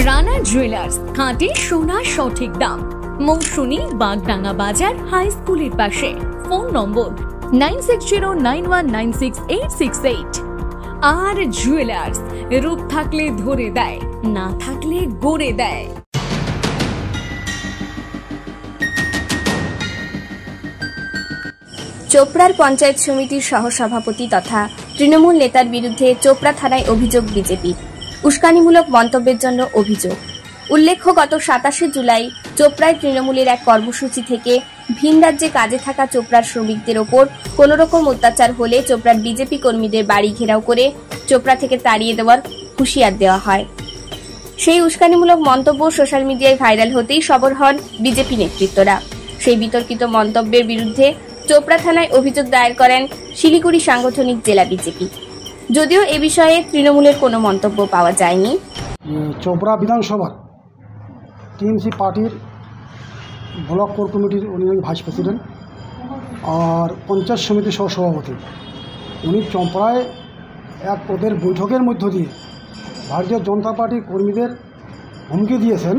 Rana jewellers, খাঁটি সোনা সঠিক দাম। মৌসুমী, বাগডাঙ্গা বাজার, হাই স্কুলের পাশে। ফোন নম্বর 9609196868। আর জুয়েলার্স, রূপ থাকলে ধরে দেয়, না থাকলে গড়ে দেয়। চোপড়ার পঞ্চায়েত সমিতির সহসভাপতি তথা তৃণমূল নেতার বিরুদ্ধে চোপড়া থানায় অভিযোগ বিজেপির। উস্কানিমূলক মন্তব্যের জন্য অভিযোগ। উল্লেখ্য, গত 27 জুলাই চোপড়ায় তৃণমূলের এক কর্মসূচি থেকে ভিন রাজ্যে কাজে থাকা চোপড়ার শ্রমিকদের ওপর কোনোরকম অত্যাচার হলে চোপড়ার বিজেপি কর্মীদের বাড়ি ঘেরাও করে চোপড়া থেকে তাড়িয়ে দেওয়ার হুঁশিয়ার দেওয়া হয়। সেই উস্কানিমূলক মন্তব্য সোশ্যাল মিডিয়ায় ভাইরাল হতেই সরব হন বিজেপি নেতৃত্বরা। সেই বিতর্কিত মন্তব্যের বিরুদ্ধে চোপড়া থানায় অভিযোগ দায়ের করেন শিলিগুড়ি সাংগঠনিক জেলা বিজেপি। যদিও এ বিষয়ে তৃণমূলের কোনো মন্তব্য পাওয়া যায়নি। চোপড়া বিধানসভার টিএমসি পার্টির ব্লক কোর কমিটির উনি ভাইস প্রেসিডেন্ট আর পঞ্চায়েত সমিতির সহসভাপতি। উনি চোপড়ায় এক ওদের বৈঠকের মধ্য দিয়ে ভারতীয় জনতা পার্টির কর্মীদের হুমকি দিয়েছেন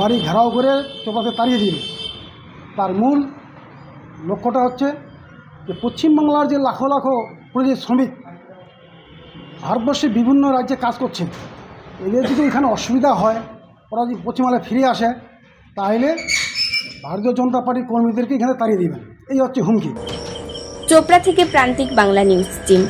বাড়ি ঘেরাও করে চোপড়াতে তাড়িয়ে দিন। তার মূল লক্ষ্যটা হচ্ছে যে পশ্চিমবাংলার যে লাখো লাখো পরিযায়ী শ্রমিক ভারতবর্ষের বিভিন্ন রাজ্যে কাজ করছে, এদের যদি এখানে অসুবিধা হয়, ওরা যদি পশ্চিমবাংলায় ফিরে আসে, তাহলে ভারতীয় জনতা পার্টির কর্মীদেরকে এখানে তাড়িয়ে দেবেন। এই হচ্ছে হুমকি। চোপড়া থেকে প্রান্তিক বাংলা নিউজ টিম।